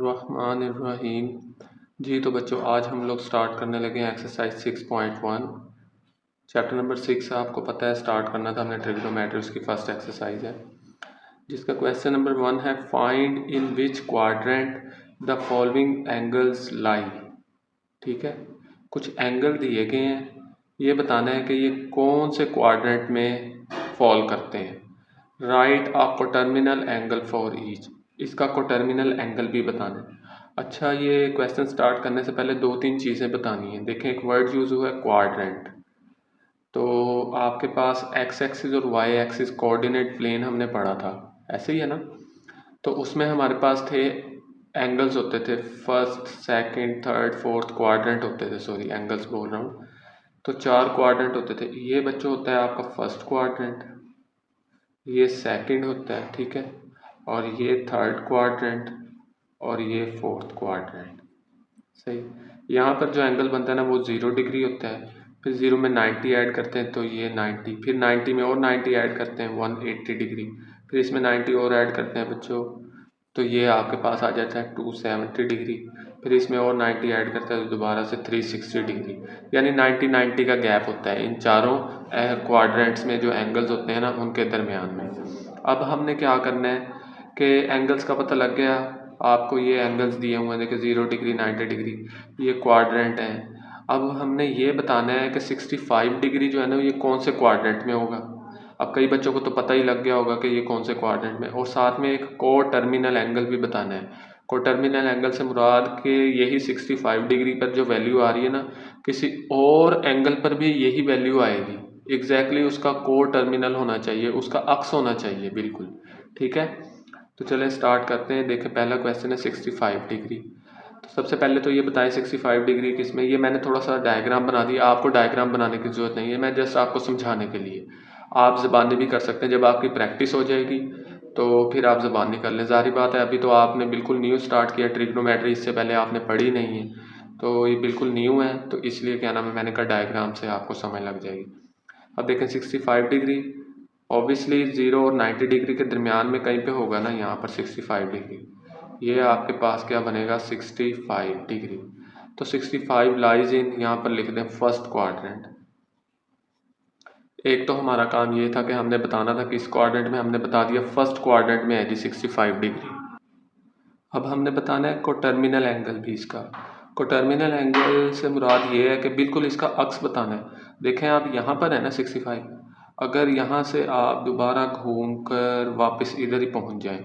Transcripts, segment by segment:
बिस्मिल्लाहिर्रहमानिर्रहीम। जी तो बच्चों, आज हम लोग स्टार्ट करने लगे हैं एक्सरसाइज 6.1 चैप्टर नंबर 6। आपको पता है स्टार्ट करना था हमने ट्रिग्नोमेट्री, उसकी फर्स्ट एक्सरसाइज है जिसका क्वेश्चन नंबर 1 है find in which quadrant the following angles lie. ठीक है, कुछ एंगल दिए गए हैं, ये बताना है कि ये कौन से क्वाड्रेंट में फॉल करते हैं। Right a coterminal angle for each, इसका कोटर्मिनल एंगल भी बताना है। अच्छा, ये क्वेश्चन स्टार्ट करने से पहले दो तीन चीज़ें बतानी है। देखें, एक वर्ड यूज़ हुआ है क्वाड्रेंट, तो आपके पास एक्स एक्सिस और वाई एक्सिस कोऑर्डिनेट प्लेन हमने पढ़ा था, ऐसे ही है ना। तो उसमें हमारे पास थे एंगल्स होते थे, first second third fourth quadrant होते थे, सॉरी एंगल्स बोल रहा हूँ। तो चार क्वाड्रेंट होते थे। ये बच्चों होता है आपका फर्स्ट क्वाड्रेंट, ये सेकंड होता है, ठीक है, और ये थर्ड क्वाड्रेंट और ये फोर्थ क्वाड्रेंट। सही, यहाँ पर जो एंगल बनता है ना वो 0 डिग्री होता है। फिर 0 में 90 ऐड करते हैं तो ये 90, फिर 90 में और 90 ऐड करते हैं 180 डिग्री, फिर इसमें 90 और ऐड करते हैं बच्चों तो ये आपके पास आ जाता है 270 डिग्री, फिर इसमें और 90 ऐड करते हैं तो दोबारा से 360 डिग्री, यानी 90 का गैप होता है इन चारों क्वाड्रेंट्स में जो एंगल्स होते हैं ना उनके दरमियान में। अब हमने क्या करना है कि एंगल्स का पता लग गया आपको, ये एंगल्स दिए हुए हैं, देखिए 0 डिग्री 90 डिग्री, ये क्वाड्रेंट हैं। अब हमने ये बताना है कि 65 डिग्री जो है ना ये कौन से क्वाड्रेंट में होगा। अब कई बच्चों को तो पता ही लग गया होगा कि ये कौन से क्वाड्रेंट में, और साथ में एक को टर्मिनल एंगल भी बताना है। को टर्मिनल एंगल से मुराद के यही 65 डिग्री पर जो वैल्यू आ रही है ना, किसी और एंगल पर भी यही वैल्यू आएगी। एग्जैक्टली उसका को टर्मिनल होना चाहिए, उसका अक्स होना चाहिए बिल्कुल, ठीक है। तो चलें स्टार्ट करते हैं। देखें, पहला क्वेश्चन है 65 डिग्री। तो सबसे पहले तो ये बताएं 65 डिग्री किस में। ये मैंने थोड़ा सा डायग्राम बना दिया, आपको डायग्राम बनाने की ज़रूरत नहीं है, मैं जस्ट आपको समझाने के लिए। आप ज़बानी भी कर सकते हैं, जब आपकी प्रैक्टिस हो जाएगी तो फिर आप ज़बानी कर लें। ज़ाहिर बात है अभी तो आपने बिल्कुल न्यू स्टार्ट किया ट्रिग्नोमेट्री, इससे पहले आपने पढ़ी नहीं है, तो ये बिल्कुल न्यू है, तो इसलिए क्या नाम है मैंने कहा डायग्राम से आपको समझ लग जाएगी। अब देखें 65 डिग्री ऑब्वियसली 0 और 90 डिग्री के दरमियान में कहीं पे होगा ना, यहाँ पर 65 डिग्री, ये आपके पास क्या बनेगा 65 डिग्री। तो 65 लाइज इन, यहाँ पर लिख दें फर्स्ट क्वाड्रेंट। एक तो हमारा काम ये था कि हमने बताना था कि इस क्वाड्रेंट में, हमने बता दिया फर्स्ट क्वाड्रेंट में है जी 65 डिग्री। अब हमने बताना है कोटर्मिनल एंगल भी इसका। कोटर्मिनल एंगल से मुराद ये है कि बिल्कुल इसका अक्स बताना है। देखें आप यहाँ पर है ना 65, अगर यहाँ से आप दोबारा घूम कर वापस इधर ही पहुँच जाएं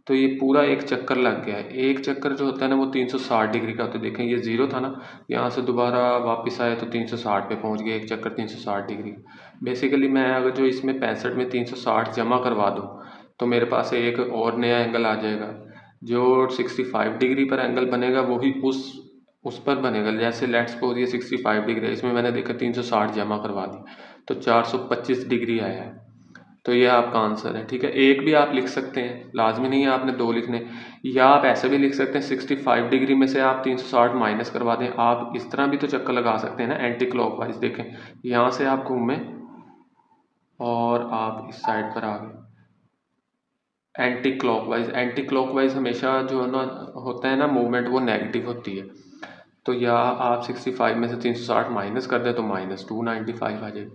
तो ये पूरा एक चक्कर लग गया है। एक चक्कर जो होता है ना वो 360 डिग्री का होता है। देखें ये 0 था ना, यहाँ से दोबारा वापस आए तो 360 पे पहुँच गया, एक चक्कर 360 डिग्री। बेसिकली मैं अगर जो इसमें 65 में 360 जमा करवा दूँ तो मेरे पास एक और नया एंगल आ जाएगा। जो 65 डिग्री पर एंगल बनेगा वही उस पर बनेगा। जैसे लेट्स सपोज ये 65 डिग्री है, इसमें मैंने देखा 360 जमा करवा दी तो 425 डिग्री आया है। तो ये आपका आंसर है, ठीक है। एक भी आप लिख सकते हैं, लाजमी नहीं है आपने दो लिखने, या आप ऐसे भी लिख सकते हैं 65 डिग्री में से आप 360 माइनस करवा दें। आप इस तरह भी तो चक्कर लगा सकते हैं ना एंटी क्लॉकवाइज। देखें यहाँ से आप घूमें और आप इस साइड पर आ गए एंटी क्लॉकवाइज। एंटी क्लॉकवाइज हमेशा जो है ना होता है ना मूवमेंट, वो नेगेटिव होती है। तो या आप 65 में से 360 माइनस कर दें तो माइनस 295 आ जाएगा,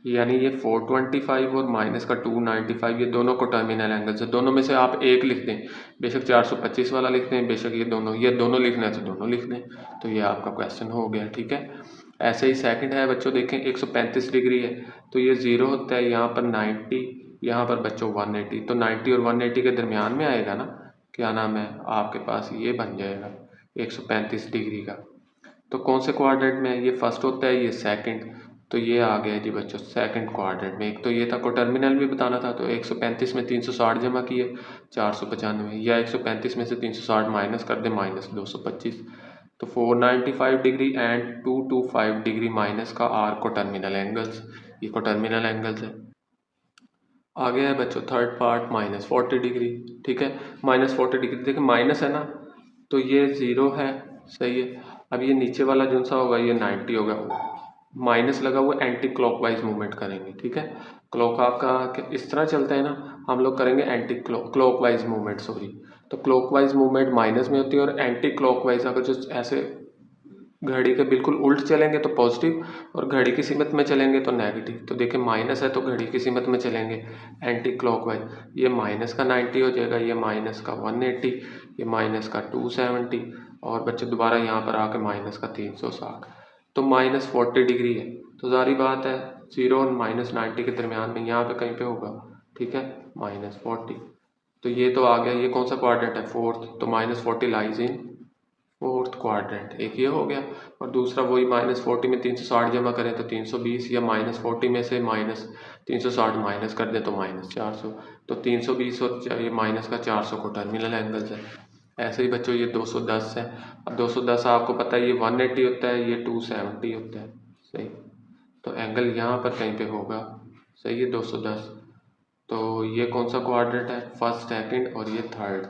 यानी ये 425 और माइनस का 295 ये दोनों को टर्मिनल एंगल्स है। दोनों में से आप एक लिख दें, बेशक 425 वाला लिख दें, बेशक ये दोनों लिखना है तो दोनों लिख दें। तो ये आपका क्वेश्चन हो गया, ठीक है। ऐसे ही सेकंड है बच्चों, देखें 135 डिग्री है तो ये 0 होता है, यहाँ पर 90, यहाँ पर बच्चों 180, तो 90 और 180 के दरमियान में आएगा ना, क्या नाम है आपके पास ये बन जाएगा 135 डिग्री का। तो कौन से क्वाड्रेंट में है, ये फर्स्ट होता है, ये सेकंड, तो ये आ गया जी बच्चों सेकंड क्वाड्रेंट में। एक तो ये था कोटर्मिनल भी बताना था, तो 135 में 360 जमा किए 495, या 135 में से 360 माइनस कर दे माइनस 225, तो 495 डिग्री एंड 225 डिग्री माइनस का आर कोटर्मिनल एंगल्स, ये कोटर्मिनल एंगल्स है। आगे है बच्चों थर्ड पार्ट माइनस 40 डिग्री, ठीक है। माइनस 40 डिग्री देखिए माइनस है ना, तो ये 0 है, सही है। अब ये नीचे वाला जो सा होगा ये 90 होगा, माइनस लगा हुआ एंटी क्लॉकवाइज मूवमेंट करेंगे, ठीक है। क्लॉक आपका इस तरह चलता है ना, हम लोग करेंगे एंटी क्लॉकवाइज मूवमेंट, सॉरी। तो क्लॉकवाइज मूवमेंट माइनस में होती है और एंटी क्लॉकवाइज अगर जो ऐसे घड़ी के बिल्कुल उल्ट चलेंगे तो पॉजिटिव और घड़ी की सीमत में चलेंगे तो नेगेटिव। तो देखिए माइनस है तो घड़ी की सीमत में चलेंगे एंटी क्लॉकवाइज, ये माइनस का 90 हो जाएगा, ये माइनस का 180, ये माइनस का 270 और बच्चे दोबारा यहाँ पर आके माइनस का 360, तो माइनस 40 डिग्री है। तो जारी बात है 0 और माइनस 90 के दरमियान में यहाँ पे कहीं पे होगा, ठीक है, माइनस 40। तो ये तो आ गया, ये कौन सा क्वाड्रेंट है, फोर्थ, तो minus 40 lies in fourth quadrant, एक ये हो गया। और दूसरा वही माइनस 40 में 360 जमा करें तो 320, या माइनस 40 में से माइनस 360 माइनस कर दें तो माइनस 400, तो 320 और ये माइनस का 400 को टर्मिनल एंगल्स है। ऐसे ही बच्चों ये 210 है। अब 210 आपको पता है ये 180 होता है, ये 270 होता है, सही। तो एंगल यहाँ पर कहीं पे होगा, सही है, 210। तो ये कौन सा क्वाड्रेंट है, फर्स्ट, सेकंड और ये थर्ड।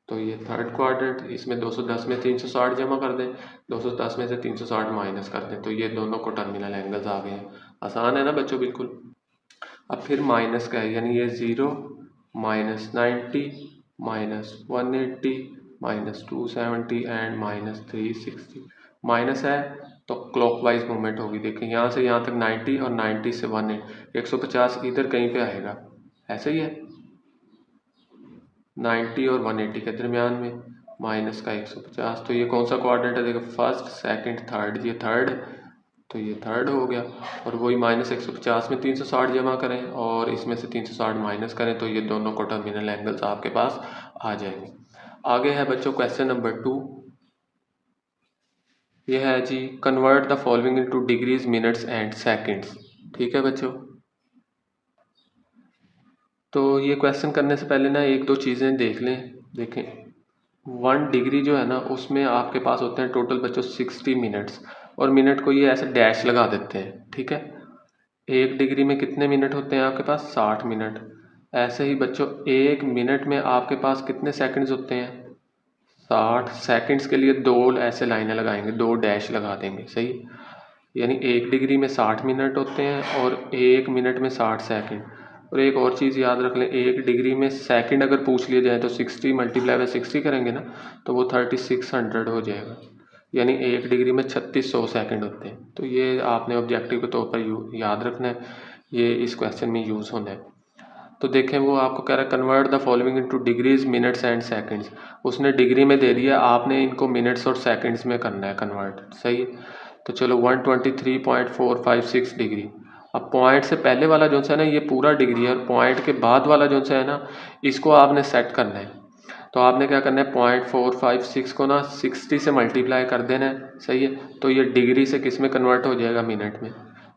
तो ये थर्ड क्वाड्रेंट, इसमें 210 में 360 जमा कर दें, 210 में से 360 माइनस कर दें, तो ये दोनों को टर्मिनल एंगल्स आ गए हैं। आसान है ना बच्चों, बिल्कुल। अब फिर माइनस का है, यानी ये 0, minus 90, minus 180, minus 270 and minus 360। Minus है तो क्लॉकवाइज मूवमेंट होगी। देखिए यहाँ से यहाँ तक 90 और 90 से 150 इधर कहीं पे आएगा, ऐसे ही है, 90 और 180 के दरमियान में, माइनस का 150। तो ये कौन सा क्वाड्रेंट है, देखो फर्स्ट, सेकंड, थर्ड, ये थर्ड, तो ये थर्ड हो गया। और वही माइनस 150 में 360 जमा करें और इसमें से 360 माइनस करें तो ये दोनों को टर्मिनल एंगल्स आपके पास आ जाएंगे। आगे है बच्चों क्वेश्चन नंबर 2, ये है जी, convert the following into degrees, minutes and seconds. ठीक है बच्चों, तो ये क्वेश्चन करने से पहले ना एक दो चीज़ें देख लें। देखें 1 डिग्री जो है ना उसमें आपके पास होते हैं टोटल बच्चों 60 मिनट्स, और मिनट को ये ऐसे डैश लगा देते हैं, ठीक है। 1 डिग्री में कितने मिनट होते हैं आपके पास, 60 मिनट। ऐसे ही बच्चों 1 मिनट में आपके पास कितने सेकंड्स होते हैं, 60 सेकंड्स के लिए 2 ऐसे लाइनें लगाएंगे, 2 डैश लगा देंगे, सही। यानी 1 डिग्री में 60 मिनट होते हैं और 1 मिनट में 60 सेकंड। और एक और चीज़ याद रख लें, 1 डिग्री में सेकंड अगर पूछ लिया जाए तो 60 मल्टीप्लाई बाय 60 करेंगे ना तो वो 3600 हो जाएगा। यानी 1 डिग्री में 3600 सेकंड होते हैं। तो ये आपने ऑब्जेक्टिव के तौर पर याद रखना है, ये इस क्वेश्चन में यूज़ होना है। तो देखें वो आपको कह रहा है convert the following into degrees, minutes and seconds. उसने डिग्री में दे दिया, आपने इनको मिनट्स और सेकंड्स में करना है कन्वर्ट, सही है। तो चलो 123.456 डिग्री। अब पॉइंट से पहले वाला जो सा है ना ये पूरा डिग्री है, और पॉइंट के बाद वाला जो सा है ना इसको आपने सेट करना है। तो आपने क्या करना है, 0.456 को ना 60 से मल्टीप्लाई कर देना है, सही है। तो ये डिग्री से किस में कन्वर्ट हो जाएगा, मिनट में।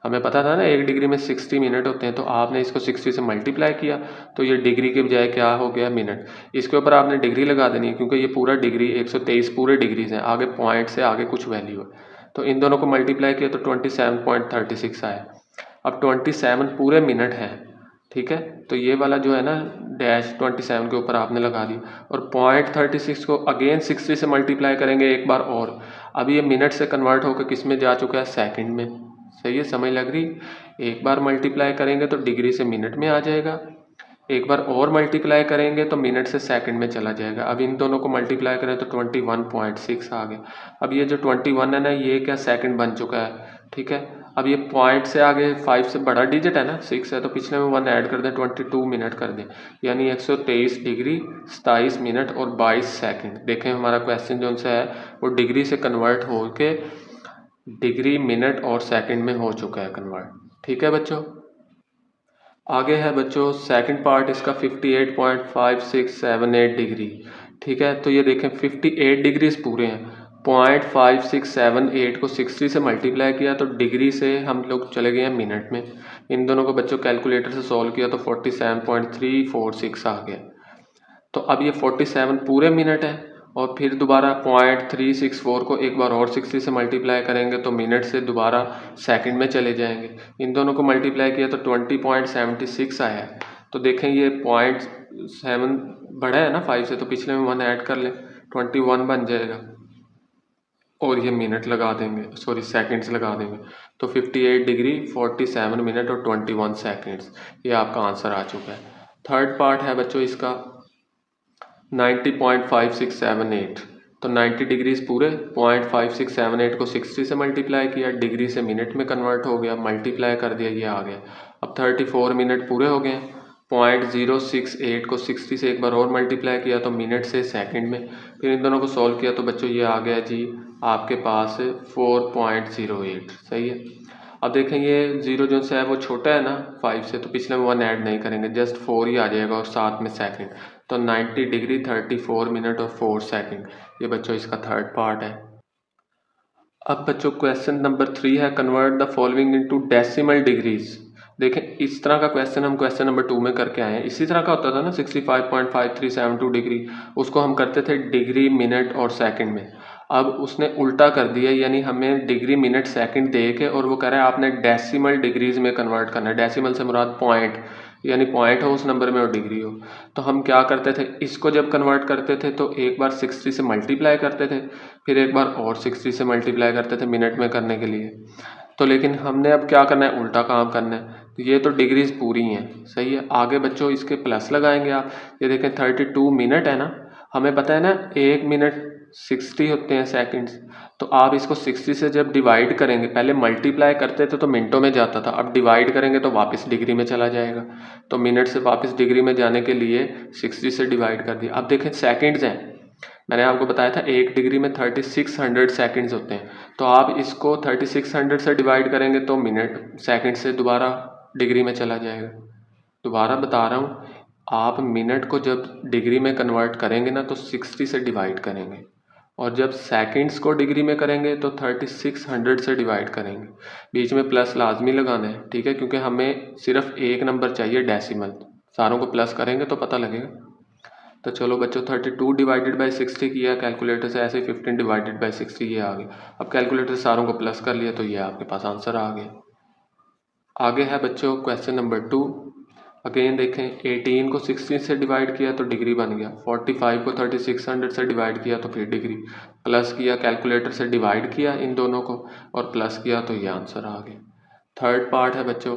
हमें पता था ना 1 डिग्री में 60 मिनट होते हैं, तो आपने इसको 60 से मल्टीप्लाई किया तो ये डिग्री के बजाय क्या हो गया, मिनट। इसके ऊपर आपने डिग्री लगा देनी है क्योंकि ये पूरा डिग्री 123 पूरे डिग्रीज हैं, आगे पॉइंट से आगे कुछ वैल्यू है। तो इन दोनों को मल्टीप्लाई किया तो 27.36 आया। अब 27 पूरे मिनट हैं, ठीक है। तो ये वाला जो है ना डैश 27 के ऊपर आपने लगा दी, और 0.36 को अगेन 60 से मल्टीप्लाई करेंगे एक बार और। अब ये मिनट से कन्वर्ट होकर किस में जा चुका है, सेकंड में, सही है, समझ लग रही। एक बार मल्टीप्लाई करेंगे तो डिग्री से मिनट में आ जाएगा, एक बार और मल्टीप्लाई करेंगे तो मिनट से सेकंड में चला जाएगा। अब इन दोनों को मल्टीप्लाई करें तो 21.6 आ गया। अब ये जो 21 है ना ये क्या सेकंड बन चुका है, ठीक है। अब ये पॉइंट से आगे 5 से बड़ा डिजिट है ना 6 है, तो पिछले में 1 ऐड कर दें, 22 मिनट कर दें, यानी 123 डिग्री 27 मिनट और 22 सेकंड। देखें हमारा क्वेश्चन जो सा है वो डिग्री से कन्वर्ट हो के डिग्री, मिनट और सेकंड में हो चुका है कन्वर्ट, ठीक है बच्चों। आगे है बच्चों सेकंड पार्ट इसका 58.5678 डिग्री, ठीक है। तो ये देखें 58 डिग्रीज पूरे हैं, 0.5678 को 60 से मल्टीप्लाई किया तो डिग्री से हम लोग चले गए हैं मिनट में। इन दोनों को बच्चों कैलकुलेटर से सॉल्व किया तो 47.346 आ गया। तो अब ये 47 पूरे मिनट है, और फिर दोबारा 0.364 को एक बार और 60 से मल्टीप्लाई करेंगे तो मिनट से दोबारा सेकंड में चले जाएंगे। इन दोनों को मल्टीप्लाई किया तो 20.76 आया है। तो देखें ये 0.7 बड़ा है ना 5 से, तो पिछले में 1 ऐड कर लें, 21 बन जाएगा, और ये मिनट लगा देंगे, सॉरी सेकंड्स लगा देंगे। तो 58 डिग्री 47 मिनट और 21 सेकंड्स, ये आपका आंसर आ चुका है। थर्ड पार्ट है बच्चों इसका 90.5678। तो 90 डिग्रीज पूरे 0.5678 को 60 से मल्टीप्लाई किया, डिग्री से मिनट में कन्वर्ट हो गया, मल्टीप्लाई कर दिया, ये आ गया। अब 34 मिनट पूरे हो गए। 0.068 को 60 से एक बार और मल्टीप्लाई किया तो मिनट से सेकंड में, फिर इन दोनों को सॉल्व किया तो बच्चों ये आ गया जी आपके पास 4.08। सही है। अब देखें ये 0 जो सा है वो छोटा है ना 5 से, तो पिछले में 1 ऐड नहीं करेंगे, जस्ट 4 ही आ जाएगा और साथ में सेकंड। तो 90 डिग्री 34 मिनट और 4 सेकंड, ये बच्चों इसका थर्ड पार्ट है। अब बच्चों क्वेश्चन नंबर 3 है convert the following into decimal degrees. देखें इस तरह का क्वेश्चन हम क्वेश्चन नंबर 2 में करके आए हैं। इसी तरह का होता था ना 65.5372 डिग्री, उसको हम करते थे डिग्री मिनट और सेकंड में। अब उसने उल्टा कर दिया, यानी हमें डिग्री मिनट सेकंड दे के और वो कह रहा है आपने डेसिमल डिग्रीज में कन्वर्ट करना है। डेसिमल से मुराद पॉइंट, यानी पॉइंट हो उस नंबर में और डिग्री हो। तो हम क्या करते थे, इसको जब कन्वर्ट करते थे तो एक बार 60 से मल्टीप्लाई करते थे, फिर एक बार और 60 से मल्टीप्लाई करते थे मिनट में करने के लिए। तो लेकिन हमने अब क्या करना है, उल्टा काम करना है। तो ये तो डिग्रीज पूरी हैं, सही है। आगे बच्चों इसके प्लस लगाएंगे आप। ये देखें 32 मिनट है ना, हमें पता है ना 1 मिनट 60 होते हैं सेकंड्स। तो आप इसको 60 से जब डिवाइड करेंगे, पहले मल्टीप्लाई करते थे तो मिनटों में जाता था, अब डिवाइड करेंगे तो वापस डिग्री में चला जाएगा। तो मिनट से वापस डिग्री में जाने के लिए 60 से डिवाइड कर दिया। अब देखें सेकंड्स हैं, मैंने आपको बताया था 1 डिग्री में 3600 सेकंड्स होते हैं। तो आप इसको 3600 से डिवाइड करेंगे तो मिनट सेकंड से दोबारा डिग्री में चला जाएगा। दोबारा बता रहा हूँ, आप मिनट को जब डिग्री में कन्वर्ट करेंगे ना तो 60 से डिवाइड करेंगे, और जब सेकंड्स को डिग्री में करेंगे तो 3600 से डिवाइड करेंगे। बीच में प्लस लाजमी लगाना है, ठीक है, क्योंकि हमें सिर्फ एक नंबर चाहिए डेसिमल। सारों को प्लस करेंगे तो पता लगेगा। तो चलो बच्चों 32 डिवाइडेड बाई 60 किया कैलकुलेटर से, ऐसे 15 डिवाइडेड बाई 60 ये आ गया। अब कैलकुलेटर से सारों को प्लस कर लिया तो ये आपके पास आंसर आ गया। आगे है बच्चों क्वेश्चन नंबर 2। अगेन देखें 18 को 16 से डिवाइड किया तो डिग्री बन गया, 45 को 3600 से डिवाइड किया तो फिर डिग्री, प्लस किया कैलकुलेटर से डिवाइड किया इन दोनों को और प्लस किया तो ये आंसर आ गया। थर्ड पार्ट है बच्चों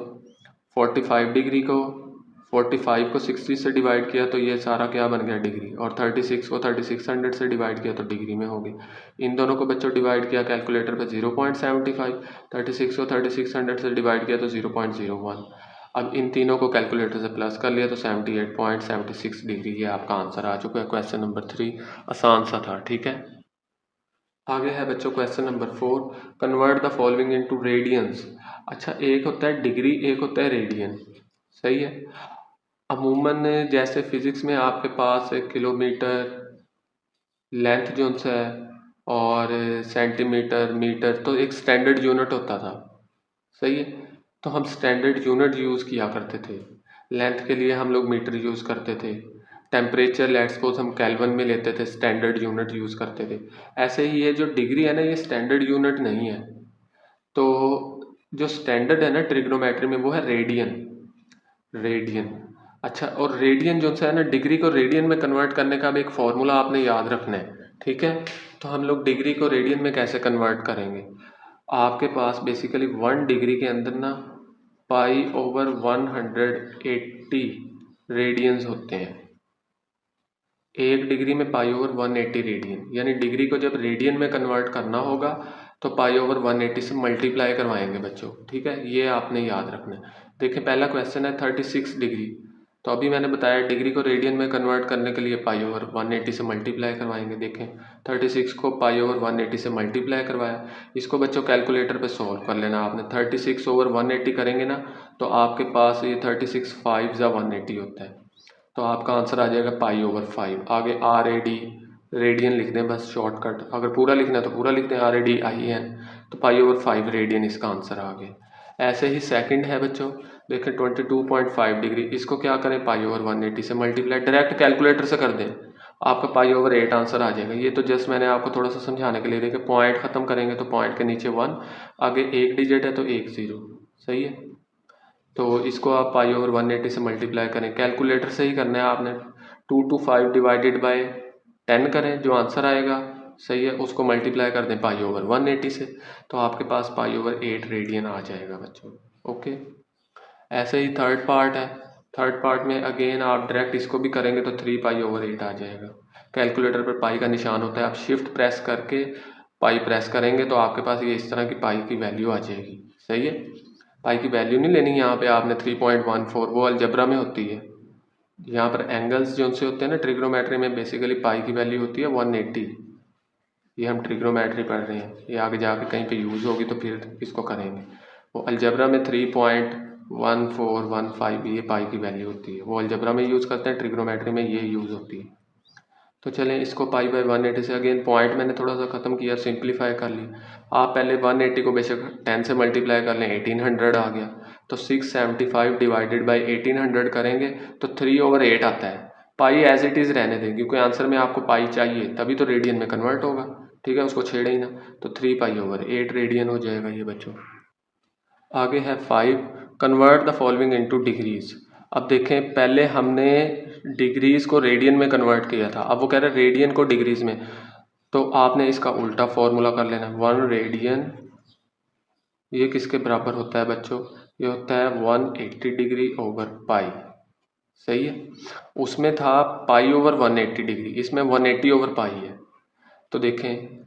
45 डिग्री को 45 को 60 से डिवाइड किया तो ये सारा क्या बन गया डिग्री, और 36 को 3600 से डिवाइड किया तो डिग्री में हो गई। इन दोनों को बच्चों डिवाइड किया कैलकुलेटर पे 0.75, 36 को 3600 से डिवाइड किया तो 0.01। अब इन तीनों को कैलकुलेटर से प्लस कर लिया तो 78.76 डिग्री, ये आपका आंसर आ चुका है। क्वेश्चन नंबर 3 आसान सा था, ठीक है। आगे है बच्चों question number 4, convert the following into radiance. अच्छा, एक होता है डिग्री, एक होता है रेडियन, सही है। अमूमन जैसे फिजिक्स में आपके पास किलोमीटर लेंथ जो है और सेंटीमीटर मीटर, तो एक स्टैंडर्ड यूनिट होता था, सही है। तो हम स्टैंडर्ड यूनिट यूज़ किया करते थे। लेंथ के लिए हम लोग मीटर यूज़ करते थे, टेम्परेचर लेट्स सपोज हम केल्विन में लेते थे, स्टैंडर्ड यूनिट यूज़ करते थे। ऐसे ही ये जो डिग्री है ना, ये स्टैंडर्ड यूनिट नहीं है। तो जो स्टैंडर्ड है ना ट्रिग्नोमेट्री में वो है रेडियन। रेडियन, अच्छा, और रेडियन जो है ना, डिग्री को रेडियन में कन्वर्ट करने का भी एक फॉर्मूला आपने याद रखना है, ठीक है। तो हम लोग डिग्री को रेडियन में कैसे कन्वर्ट करेंगे, आपके पास बेसिकली 1 डिग्री के अंदर ना π/180 रेडियंस होते हैं। 1 डिग्री में π/180 रेडियन, यानी डिग्री को जब रेडियन में कन्वर्ट करना होगा तो π/180 से मल्टीप्लाई करवाएंगे बच्चों, ठीक है। ये आपने याद रखना है। देखिए पहला क्वेश्चन है 36 डिग्री, तो अभी मैंने बताया डिग्री को रेडियन में कन्वर्ट करने के लिए π/180 से मल्टीप्लाई करवाएंगे। देखें 36 को π/180 से मल्टीप्लाई करवाया, इसको बच्चों कैलकुलेटर पे सॉल्व कर लेना आपने। 36/180 करेंगे ना तो आपके पास ये 36 5/180 होता है, तो आपका आंसर आ जाएगा π/5। आगे RAD रेडियन लिख दें बस शॉर्टकट, अगर पूरा लिखना है तो पूरा लिख दें RADIN, तो π/5 रेडियन इसका आंसर आ गया। ऐसे ही सेकंड है बच्चों, देखें 22.5 डिग्री, इसको क्या करें π/180 से मल्टीप्लाई, डायरेक्ट कैलकुलेटर से कर दें, आपका π/8 आंसर आ जाएगा। ये तो जस्ट मैंने आपको थोड़ा सा समझाने के लिए, देखें पॉइंट ख़त्म करेंगे तो पॉइंट के नीचे 1, आगे एक डिजिट है तो 1 0, सही है। तो इसको आप π/180 से मल्टीप्लाई करें, कैलकुलेटर से ही करना है आपने। 2 to 5 डिवाइडेड बाय 10 करें, जो आंसर आएगा सही है उसको मल्टीप्लाई कर दें π/180 से, तो आपके पास π/8 रेडियन आ जाएगा बच्चों, ओके। ऐसे ही थर्ड पार्ट है, थर्ड पार्ट में अगेन आप डायरेक्ट इसको भी करेंगे तो 3π/8 आ जाएगा। कैलकुलेटर पर पाई का निशान होता है, आप शिफ्ट प्रेस करके पाई प्रेस करेंगे तो आपके पास ये इस तरह की पाई की वैल्यू आ जाएगी। सही है, पाई की वैल्यू नहीं लेनी यहाँ पे आपने 3.14, वो अलजबरा में होती है। यहाँ पर एंगल्स जो उनसे होते हैं ना ट्रिग्नोमेट्री में, बेसिकली पाई की वैल्यू होती है 180। ये हम ट्रिग्नोमेट्री पढ़ रहे हैं, ये आगे जाके कहीं पे यूज़ होगी तो फिर इसको करेंगे। वो अलजबरा में 3.1415 ये पाई की वैल्यू होती है, वो अलजबरा में यूज़ करते हैं, ट्रिग्नोमेट्री में ये यूज़ होती है। तो चलें इसको π/180 से अगेन पॉइंट मैंने थोड़ा सा ख़त्म किया, सिंप्लीफाई कर लिया। आप पहले 180 को बेशक 10 से मल्टीप्लाई कर लें, 1800 आ गया। तो 675 डिवाइडेड बाई 1800 करेंगे तो 3/8 आता है। पाई एज इट इज़ रहने दें, क्योंकि आंसर में आपको पाई चाहिए, तभी तो रेडियन में कन्वर्ट होगा। ठीक है, उसको छेड़े ही ना, तो 3π/8 रेडियन हो जाएगा ये बच्चों। आगे है 5, convert the following into degrees. अब देखें, पहले हमने डिग्रीज को रेडियन में कन्वर्ट किया था, अब वो कह रहे हैं रेडियन को डिग्रीज में, तो आपने इसका उल्टा फॉर्मूला कर लेना। 1 रेडियन ये किसके बराबर होता है बच्चों, ये होता है 180 डिग्री ओवर पाई। सही है, उसमें था π/180 डिग्री, इसमें 180 ओवर पाई है। तो देखें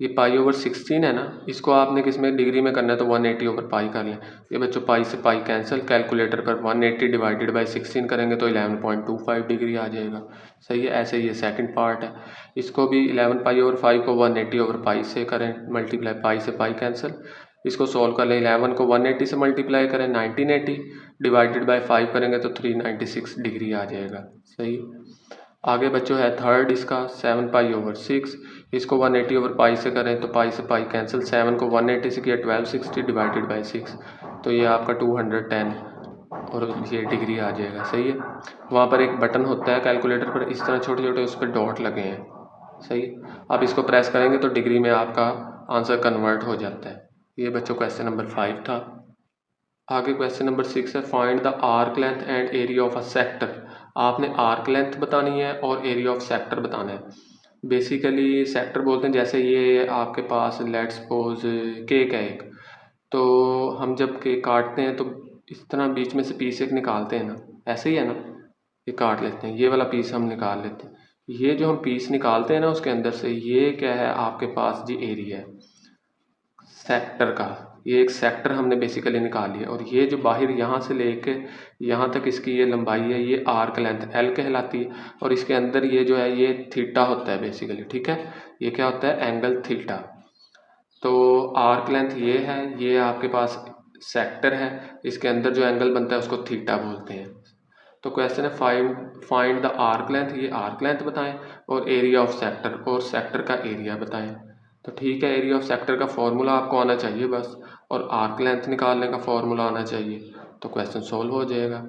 ये π/16 है ना, इसको आपने किस में डिग्री में करना है तो 180 ओवर पाई कर लें। ये बच्चों पाई से पाई कैंसिल, कैलकुलेटर पर 180 डिवाइडेड बाई 16 करेंगे तो 11.25 डिग्री आ जाएगा। सही है, ऐसे ये सेकंड पार्ट है, इसको भी 11π/5 को 180 ओवर पाई से करें मल्टीप्लाई, पाई से पाई कैंसिल, इसको सॉल्व कर लें। 11 को 180 से मल्टीप्लाई करें 1980 डिवाइडेड बाई 5 करेंगे तो 396 डिग्री आ जाएगा। सही, आगे बच्चों है थर्ड इसका 7π/6, इसको 180 ओवर पाई से करें तो पाई से पाई कैंसिल, 7 को 180 से किया 1260 डिवाइडेड बाई 6, तो ये आपका 210 और ये डिग्री आ जाएगा। सही है, वहाँ पर एक बटन होता है कैलकुलेटर पर, इस तरह छोटे छोटे उस पर डॉट लगे हैं। सही, आप इसको प्रेस करेंगे तो डिग्री में आपका आंसर कन्वर्ट हो जाता है। ये बच्चों क्वेश्चन नंबर 5 था। आगे क्वेश्चन नंबर 6 है, find the arc length and area of a sector. आपने आर्क लेंथ बतानी है और एरिया ऑफ सेक्टर बताना है। बेसिकली सेक्टर बोलते हैं, जैसे ये आपके पास लेट्स सपोज केक है एक, तो हम जब केक काटते हैं तो इस तरह बीच में से पीस एक निकालते हैं ना, ऐसे ही है ना, ये काट लेते हैं, ये वाला पीस हम निकाल लेते हैं। ये जो हम पीस निकालते हैं ना उसके अंदर से, ये क्या है आपके पास जी, एरिया है सेक्टर का। ये एक सेक्टर हमने बेसिकली निकाल लिया, और ये जो बाहर यहाँ से लेके यहाँ तक इसकी ये लंबाई है, ये आर्क लेंथ एल कहलाती है, और इसके अंदर ये जो है ये थीटा होता है बेसिकली। ठीक है, ये क्या होता है, एंगल थीटा। तो आर्क लेंथ ये है, ये आपके पास सेक्टर है, इसके अंदर जो एंगल बनता है उसको थीटा बोलते हैं। तो क्वेश्चन है फाइंड द आर्क लेंथ, ये आर्क लेंथ बताएं, और एरिया ऑफ सेक्टर, और सेक्टर का एरिया बताएं। तो ठीक है, एरिया ऑफ सेक्टर का फॉर्मूला आपको आना चाहिए बस, और आर्क लेंथ निकालने का फॉर्मूला आना चाहिए, तो क्वेश्चन सोल्व हो जाएगा।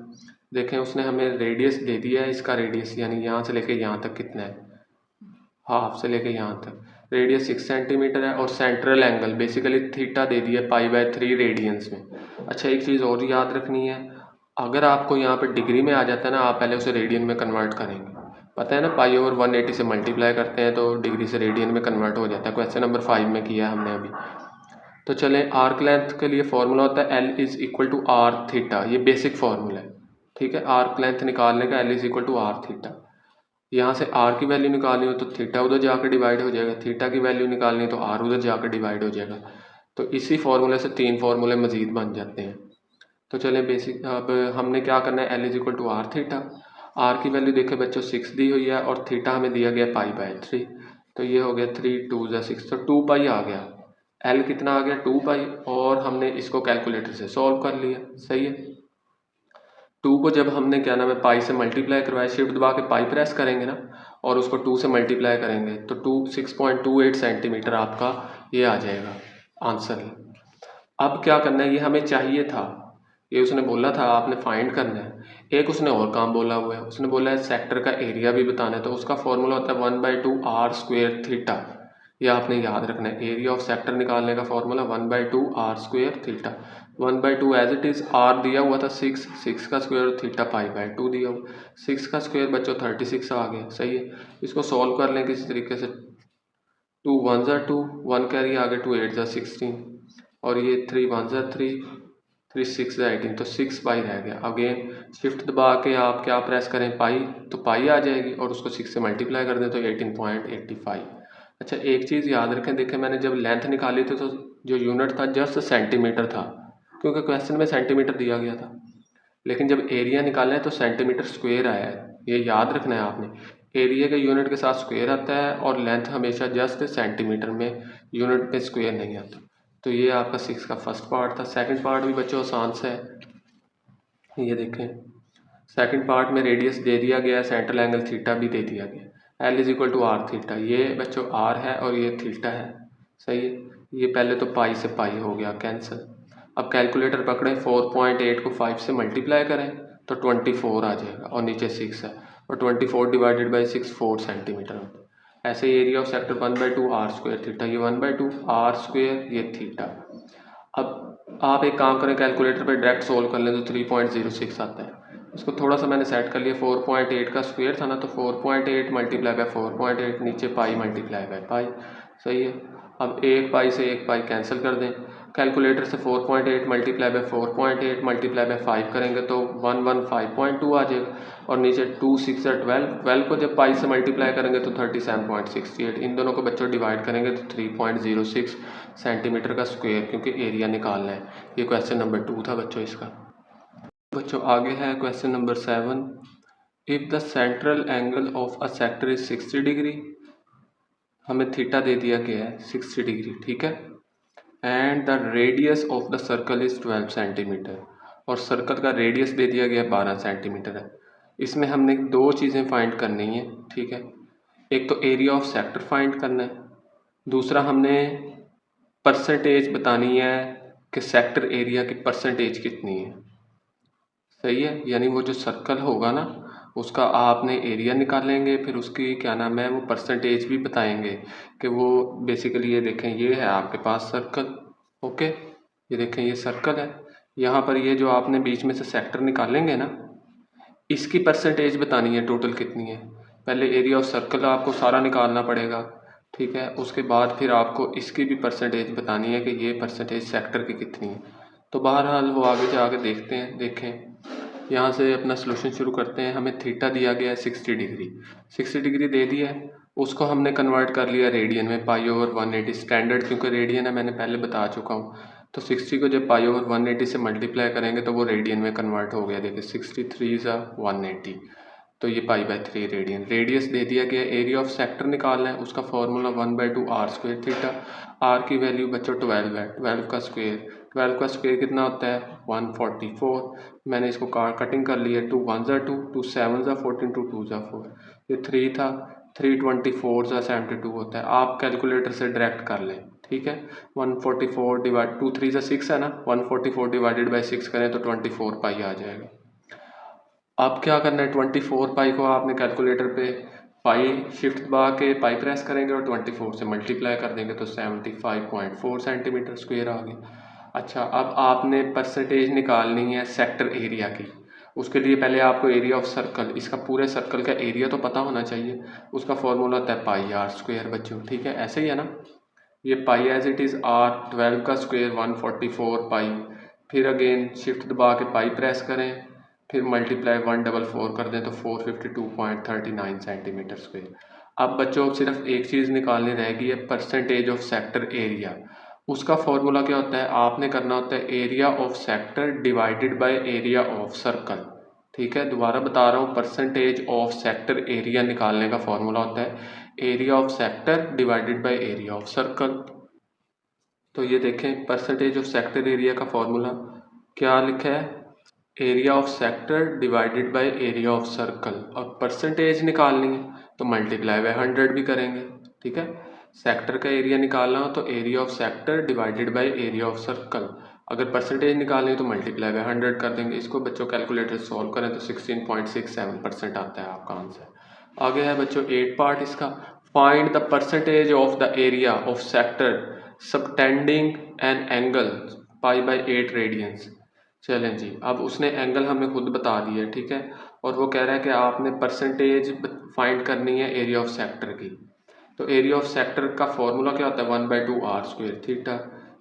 देखें, उसने हमें रेडियस दे दिया है, इसका रेडियस यानी यहाँ से लेके यहाँ तक कितना है, हाफ से लेके यहाँ तक, रेडियस 6 सेंटीमीटर है, और सेंट्रल एंगल बेसिकली थीटा दे दिया π/3 रेडियंस में। अच्छा, एक चीज़ और याद रखनी है, अगर आपको यहाँ पर डिग्री में आ जाता है ना, आप पहले उसे रेडियन में कन्वर्ट करेंगे। पता है ना, π/180 से मल्टीप्लाई करते हैं तो डिग्री से रेडियन में कन्वर्ट हो जाता है। क्वेश्चन नंबर 5 में किया है हमने अभी। तो चलें, आर्क लेंथ के लिए फॉर्मूला होता है L is equal to R theta, ये बेसिक फॉर्मूला है। ठीक है, आर्क लेंथ निकालने का L is equal to R theta. यहाँ से आर की वैल्यू निकालनी हो तो थीटा उधर जाकर डिवाइड हो जाएगा, थीटा की वैल्यू निकालनी तो आर उधर जाकर डिवाइड हो जाएगा। तो इसी फॉर्मूले से 3 फॉर्मूले मजीद बन जाते हैं। तो चलें बेसिक, अब हमने क्या करना है, L is equal to R theta. R की वैल्यू देखे बच्चों 6 दी हुई है, और थीटा हमें दिया गया π/3, तो ये हो गया 3 2 6, तो 2π आ गया। L कितना आ गया, 2π, और हमने इसको कैलकुलेटर से सॉल्व कर लिया। सही है, 2 को जब हमने क्या नाम है पाई से मल्टीप्लाई करवाया, शिफ्ट दबा के पाई प्रेस करेंगे ना, और उसको 2 से मल्टीप्लाई करेंगे तो 6.28 सेंटीमीटर आपका ये आ जाएगा आंसर। अब क्या करना है, ये हमें चाहिए था, ये उसने बोला था आपने फाइंड करना है। एक उसने और काम बोला हुआ है, उसने बोला है सेक्टर का एरिया भी बताना है, तो उसका फॉर्मूला होता है 1/2 आर स्क्वेयर थीटा। ये आपने याद रखना है, एरिया ऑफ सेक्टर निकालने का formula 1/2 R square theta. 1/2 as it is, R दिया हुआ था 6 का स्क्वायर, थीटा π/2 दिया हुआ, 6 का स्क्वायर बच्चों 36 आ गया। सही है, इसको सॉल्व कर लें किसी तरीके से। 2 1 ज़ा 2, 1 कैरी आ गया, 2 8 ज़ा 16, और ये 3 1 ज़ा 3, 3 6 18, तो 6 पाई रह गया। अगेन शिफ्ट दबा के आप क्या प्रेस करें, पाई, तो पाई आ जाएगी और उसको 6 से मल्टीप्लाई कर दें तो 18.85। अच्छा एक चीज़ याद रखें, देखें मैंने जब लेंथ निकाली थी तो जो यूनिट था जस्ट सेंटीमीटर था, क्योंकि क्वेश्चन में सेंटीमीटर दिया गया था। लेकिन जब एरिया निकालना है तो सेंटीमीटर स्क्वायर आया है, ये याद रखना है आपने। एरिया के यूनिट के साथ स्क्वायर आता है और लेंथ हमेशा जस्ट सेंटीमीटर में, यूनिट पे स्क्वायर नहीं आता। तो ये आपका 6 का फर्स्ट पार्ट था। सेकंड पार्ट भी बच्चों आसान से है, ये देखें सेकंड पार्ट में रेडियस दे दिया गया, सेंट्रल एंगल थीटा भी दे दिया गया, L is equal to R theta. ये बच्चों आर है और ये थीटा है, सही है। ये पहले तो पाई से पाई हो गया कैंसिल। अब कैलकुलेटर पकड़ें, 4.8 को 5 से मल्टीप्लाई करें तो 24 आ जाएगा और नीचे 6 है, और 24 डिवाइडेड बाई 6 4 सेंटीमीटर। ऐसे ही area of sector 1/2 are square theta, ये 1/2 आर स्क्वायर, ये थीटा। अब आप एक काम करें, कैलकुलेटर पे डायरेक्ट सोल्व कर लें तो 3.06 आता है। इसको थोड़ा सा मैंने सेट कर लिया, 4.8 का स्क्वायर था ना, तो 4.8 मल्टीप्लाई बाय 4.8, नीचे पाई मल्टीप्लाई बाय पाई, सही है। अब एक पाई से एक पाई कैंसिल कर दें, कैलकुलेटर से 4.8 मल्टीप्लाई बाय 4.8 मल्टीप्लाई बाय 5 करेंगे तो 115.2 आ जाएगा, और नीचे 2 6 या 12 को जब पाई से मल्टीप्लाई करेंगे तो 37.68। इन दोनों को बच्चों डिवाइड करेंगे तो 3.06 सेंटीमीटर का स्क्वायर, क्योंकि एरिया निकालना है। ये क्वेश्चन नंबर 2 था बच्चों इसका। बच्चों आगे है question number 7। If the central angle of a sector is 60 degree, हमें थीटा दे दिया गया है 60 डिग्री, ठीक है, and the radius of the circle is 12 centimetre, और सर्कल का रेडियस दे दिया गया 12 सेंटीमीटर है। इसमें हमने दो चीज़ें फाइंड करनी है, ठीक है। एक तो एरिया ऑफ सेक्टर फाइंड करना है, दूसरा हमने परसेंटेज बतानी है कि सेक्टर एरिया की परसेंटेज कितनी है, सही है। यानी वो जो सर्कल होगा ना, उसका आपने एरिया निकालेंगे, फिर उसकी क्या नाम है वो परसेंटेज भी बताएंगे कि वो बेसिकली, ये देखें ये है आपके पास सर्कल, ओके, ये देखें ये सर्कल है। यहाँ पर ये जो आपने बीच में से सेक्टर निकालेंगे ना, इसकी परसेंटेज बतानी है टोटल कितनी है। पहले एरिया ऑफ सर्कल आपको सारा निकालना पड़ेगा, ठीक है, उसके बाद फिर आपको इसकी भी परसेंटेज बतानी है कि ये परसेंटेज सेक्टर की कितनी है। तो बहरहाल वो आगे जाके देखते हैं। देखें यहाँ से अपना सोल्यूशन शुरू करते हैं। हमें थीटा दिया गया है 60 डिग्री, 60 डिग्री दे दिया है, उसको हमने कन्वर्ट कर लिया रेडियन में, पाई ओवर 180 स्टैंडर्ड, क्योंकि रेडियन है मैंने पहले बता चुका हूँ। तो 60 को जब पाई ओवर 180 से मल्टीप्लाई करेंगे तो वो रेडियन में कन्वर्ट हो गया। देखिए 63 ज़ा 180, तो ये पाई/3 रेडियन। रेडियस दे दिया गया, एरिया ऑफ सेक्टर निकालना है, उसका formula 1/2 are square theta. R की वैल्यू बच्चों 12 है, 12 का स्क्वायर, 12 का स्क्वायर कितना होता है 144। मैंने इसको कटिंग कर लिया, 2 1 ज़ा 2, 2 7 ज़ा 14, 2 2 ज़ा 4, ये 3 था, 3 24 ज़ा 72 होता है। आप कैलकुलेटर से डायरेक्ट कर लें, ठीक है। 144 डिवाइड 2 3 ज़ा 6 है ना, 144 डिवाइडेड बाई 6 करें तो 24 पाई आ जाएगा। अब क्या करना है, 24 पाई को आपने कैलकुलेटर पे पाई शिफ्ट दबा के पाई प्रेस करेंगे और 24 से मल्टीप्लाई कर देंगे तो 75.4 सेंटीमीटर स्क्वायर आ गया। अच्छा अब आपने परसेंटेज निकालनी है सेक्टर एरिया की। उसके लिए पहले आपको एरिया ऑफ सर्कल, इसका पूरे सर्कल का एरिया तो पता होना चाहिए। उसका फॉर्मूला होता है पाई आर स्क्वायर बच्चों, ठीक है, ऐसे ही है ना। ये पाई एज इट इज़ आर, 12 का स्क्वायर 144 पाई, फिर अगेन शिफ्ट दबा के पाई प्रेस करें, फिर मल्टीप्लाई 144 कर दें तो 452.39 सेंटीमीटर स्क्वायर। अब बच्चों सिर्फ एक चीज़ निकालनी रहेगी है, परसेंटेज ऑफ सेक्टर एरिया। उसका फॉर्मूला क्या होता है, आपने करना होता है area of sector divided by area of circle, ठीक है। दोबारा बता रहा हूँ, परसेंटेज ऑफ सेक्टर एरिया निकालने का फॉर्मूला होता है area of sector divided by area of circle. तो ये देखें परसेंटेज ऑफ सेक्टर एरिया का फॉर्मूला क्या लिखा है, area of sector divided by area of circle, और परसेंटेज निकालनी है तो मल्टीप्लाई बाय 100 भी करेंगे, ठीक है। सेक्टर का एरिया निकालना हो तो area of sector divided by area of circle, अगर परसेंटेज निकालनी है तो मल्टीप्लाई बाय 100 कर देंगे। इसको बच्चों कैलकुलेटर सॉल्व करें तो 16.67% आता है आपका आंसर। आगे है बच्चों 8 पार्ट इसका, find the percentage of the area of sector subtending an angle π/8 radians. चलें जी, अब उसने एंगल हमें खुद बता दिया, ठीक है, और वो कह रहा है कि आपने परसेंटेज फाइंड करनी है एरिया ऑफ सेक्टर की। तो एरिया ऑफ सेक्टर का फॉर्मूला क्या होता है 1/2 आर स्क्वायर थीटा,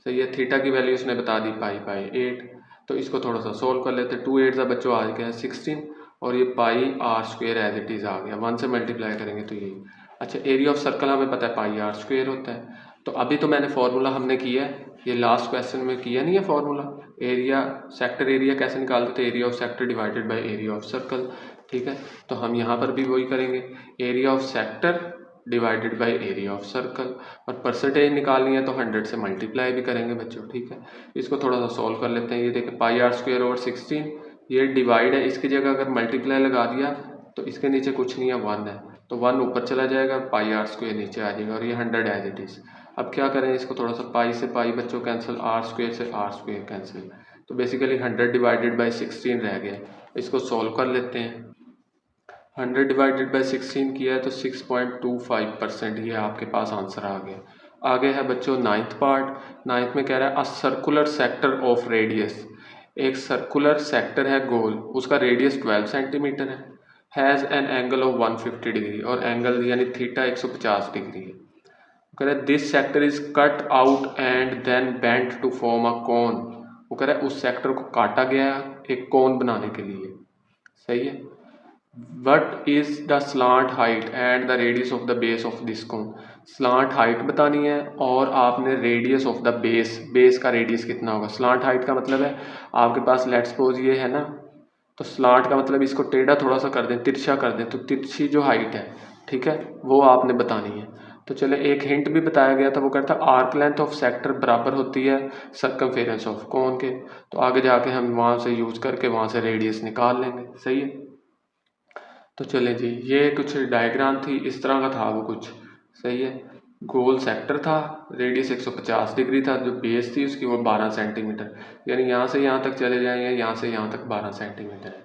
सही है। थीटा की वैल्यू उसने बता दी पाई/8। तो इसको थोड़ा सा सोल्व कर लेते हैं। 2 8 बच्चों आ गया है 16 और ये pi r square as it is आ गया। 1 से मल्टीप्लाई करेंगे तो यही। अच्छा, एरिया ऑफ सर्कल हमें पता है पाई आर स्क्वेयर होता है। तो अभी तो मैंने फार्मूला हमने किया है, ये लास्ट क्वेश्चन में किया नहीं है फार्मूला। एरिया सेक्टर एरिया कैसे निकालते थे, area of sector divided by area of circle. ठीक है, तो हम यहाँ पर भी वही करेंगे, area of sector divided by area of circle. और परसेंटेज निकालनी है तो 100 से मल्टीप्लाई भी करेंगे बच्चों। ठीक है, इसको थोड़ा सा सॉल्व कर लेते हैं। ये देखें पाई आर स्क्वेयर ओवर 16, ये डिवाइड है, इसकी जगह अगर मल्टीप्लाई लगा दिया तो इसके नीचे कुछ नहीं है 1 है, तो 1 ऊपर चला जाएगा, पाई आर स्क्वेयर नीचे आ जाएगा और ये 100 एज इट इज़। अब क्या करें, इसको थोड़ा सा पाई से पाई बच्चों कैंसिल, आर स्क्वेयर से आर स्क्वेयर कैंसिल, तो बेसिकली 100 डिवाइडेड बाई 16 रह गया। इसको सॉल्व कर लेते हैं। 100 डिवाइडेड बाई 16 किया है तो 6.25% ये आपके पास आंसर आ गया। आगे है बच्चों 9th पार्ट। 9th में कह रहा है a circular sector of radius, एक सर्कुलर सेक्टर है गोल, उसका रेडियस 12 सेंटीमीटर है, has an angle of 150 degree और एंगल यानी थीटा 150 डिग्री है। कह रहा है this sector is cut out and then bent to form a cone. वो कह रहा है उस सेक्टर को काटा गया एक कोन बनाने के लिए। सही है। What is the slant height and the radius of the base of this cone. Slant height बतानी है और आपने radius of the base, base का रेडियस कितना होगा। स्लांट हाइट का मतलब है आपके पास लेट्स सपोज ये है ना, तो स्लांट का मतलब इसको टेढ़ा थोड़ा सा कर दें, तिरछा कर दें, तो तिरछी जो हाइट है, ठीक है, वो आपने बतानी है। तो चले एक हिंट भी बताया गया था, वो कहता है आर्क लेंथ ऑफ सेक्टर बराबर होती है सर्कमफेरेंस ऑफ कोन के। तो आगे जाके हम वहाँ से यूज करके वहाँ से रेडियस निकाल लेंगे। सही है। तो चले जी, ये कुछ डायग्राम थी, इस तरह का था वो कुछ। सही है, गोल सेक्टर था, रेडियस 150 डिग्री था, जो बेस थी उसकी वो 12 सेंटीमीटर, यानी यहाँ से यहाँ तक चले जाएंगे, यहाँ से यहाँ तक 12 सेंटीमीटर है।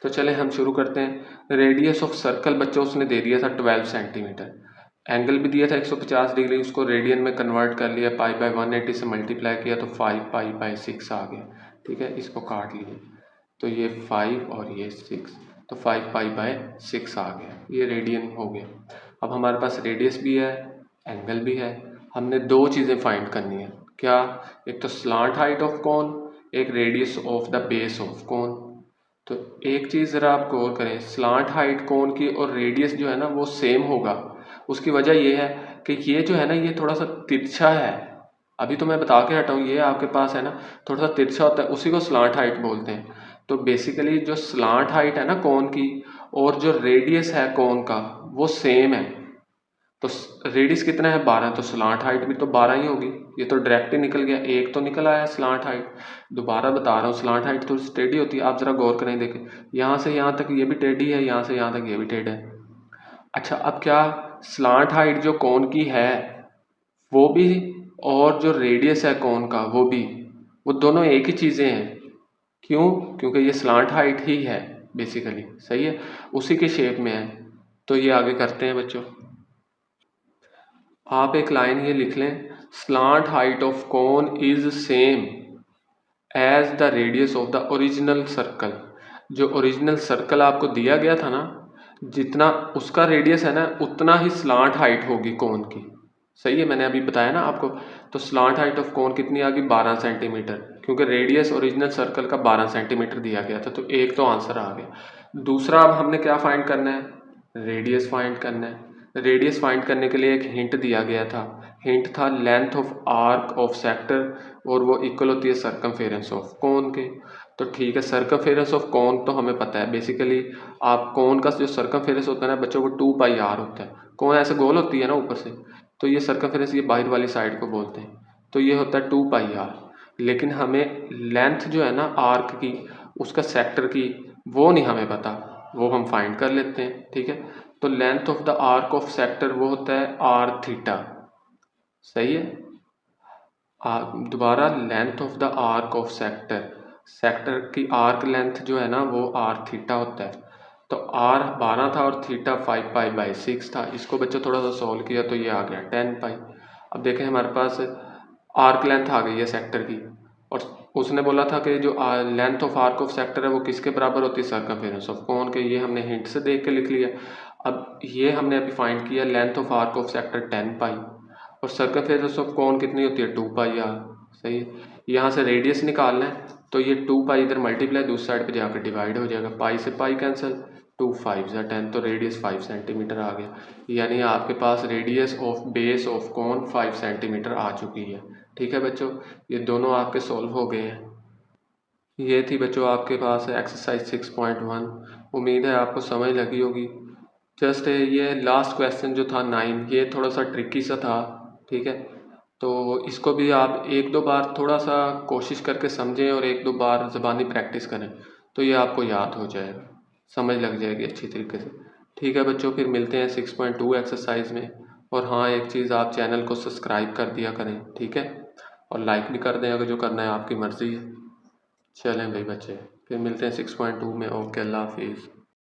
तो चले हम शुरू करते हैं। रेडियस ऑफ सर्कल बच्चों उसने दे दिया था 12 सेंटीमीटर, एंगल भी दिया था 150 डिग्री, उसको रेडियन में कन्वर्ट कर लिया, पाई बाय 180 से मल्टीप्लाई किया तो 5 पाई बाय 6 आ गया। ठीक है, इसको काट लिए तो ये 5 और ये 6, तो 5 पाई बाय 6 आ गया, ये रेडियन हो गया। अब हमारे पास रेडियस भी है, एंगल भी है, हमने दो चीज़ें फाइंड करनी है। क्या, एक तो स्लांट हाइट ऑफ कोन, एक radius of the base of कोन। तो एक चीज़ ज़रा आप गौर करें, स्लांट हाइट कोन की और रेडियस जो है ना वो सेम होगा। उसकी वजह ये है कि ये जो है ना ये थोड़ा सा तिरछा है, अभी तो मैं बता के हटा हूँ, ये आपके पास है ना थोड़ा सा तिरछा होता है, उसी को स्लांट हाइट बोलते हैं। तो बेसिकली जो स्लांट हाइट है ना कोन की और जो रेडियस है कोन का वो सेम है। तो रेडियस कितना है 12, तो स्लांट हाइट भी तो 12 ही होगी। ये तो डायरेक्ट ही निकल गया, एक तो निकल आया स्लांट हाइट। दोबारा बता रहा हूँ, स्लांट हाइट थोड़ी सी टेढ़ी होती है, आप जरा गौर करें, देखें यहाँ से यहाँ तक ये भी टेढ़ी है, यहाँ से यहाँ तक ये भी टेढ़ा है। अच्छा, अब क्या स्लांट हाइट जो कोन की है वो भी और जो रेडियस है कोन का वो भी, वो दोनों एक ही चीज़ें हैं। क्यों, क्योंकि ये स्लांट हाइट ही है बेसिकली। सही है, उसी के शेप में है। तो ये आगे करते हैं बच्चों, आप एक लाइन ये लिख लें, slant height of cone is same as the radius of the original circle. जो ओरिजिनल सर्कल आपको दिया गया था ना, जितना उसका रेडियस है ना उतना ही स्लांट हाइट होगी कोन की। सही है, मैंने अभी बताया ना आपको। तो स्लांट हाइट ऑफ कोन कितनी आ गई 12 सेंटीमीटर, क्योंकि रेडियस ओरिजिनल सर्कल का 12 सेंटीमीटर दिया गया था, तो एक तो आंसर आ गया। दूसरा अब हमने क्या फाइंड करना है, रेडियस फाइंड करना है। रेडियस फाइंड करने के लिए एक हिंट दिया गया था, हिंट था length of arc of sector, और वो इक्वल होती है सर्कमफेरेंस ऑफ कोन के। तो ठीक है, सर्कमफेरेंस ऑफ कोन तो हमें पता है, बेसिकली आप कोन का जो सर्कमफेरेंस होता है ना बच्चों, वो 2 पाई आर होता है। कोन ऐसे गोल होती है ना ऊपर से, तो ये सर्कमफेरेंस ये बाहर वाली साइड को बोलते हैं, तो ये होता है 2 पाई आर। लेकिन हमें लेंथ जो है ना आर्क की, उसका सेक्टर की, वो नहीं हमें पता, वो हम फाइंड कर लेते हैं। ठीक है, तो length of the arc of sector वो होता है आर थीटा। सही है, दोबारा length of the arc of sector, sector की आर्क लेंथ जो है ना वो आर थीटा होता है। तो आर 12 था और थीटा 5 पाई बाई 6 था। इसको बच्चों थोड़ा सा सॉल्व किया तो ये आ गया 10 पाई। अब देखें हमारे पास आर्क लेंथ आ गई है सेक्टर की, और उसने बोला था कि जो length of arc of sector है वो किसके बराबर होती है, सर्कमफेरेंस ऑफ कोन के। ये हमने हिंट से देख के लिख लिया। अब ये हमने अभी फाइंड किया length of arc of sector 10 पाई, और सर्कमफेरेंस ऑफ कोन कितनी होती है 2 पाई आर। सही है, यहाँ से रेडियस निकालना है, तो ये 2 पाई इधर मल्टीप्लाई दूसरी साइड पे जाकर डिवाइड हो जाएगा, पाई से पाई कैंसिल, 2 5 10, तो रेडियस 5 सेंटीमीटर आ गया। यानी आपके पास radius of base of cone 5 centimetre आ चुकी है। ठीक है बच्चों, ये दोनों आपके सॉल्व हो गए हैं। ये थी बच्चों आपके पास एक्सरसाइज 6.1। उम्मीद है आपको समझ लगी होगी। जस्ट ये लास्ट क्वेश्चन जो था 9, ये थोड़ा सा ट्रिकी सा था। ठीक है, तो इसको भी आप एक दो बार थोड़ा सा कोशिश करके समझें और एक दो बार ज़बानी प्रैक्टिस करें, तो ये आपको याद हो जाएगा, समझ लग जाएगी अच्छी तरीके से। ठीक है बच्चों, फिर मिलते हैं 6.2 एक्सरसाइज में। और हाँ, एक चीज़, आप चैनल को सब्सक्राइब कर दिया करें, ठीक है, और लाइक भी कर दें अगर जो करना है आपकी मर्ज़ी है। चलें भाई बच्चे, फिर मिलते हैं 6.2 में। ओके, अल्लाह हाफिज़।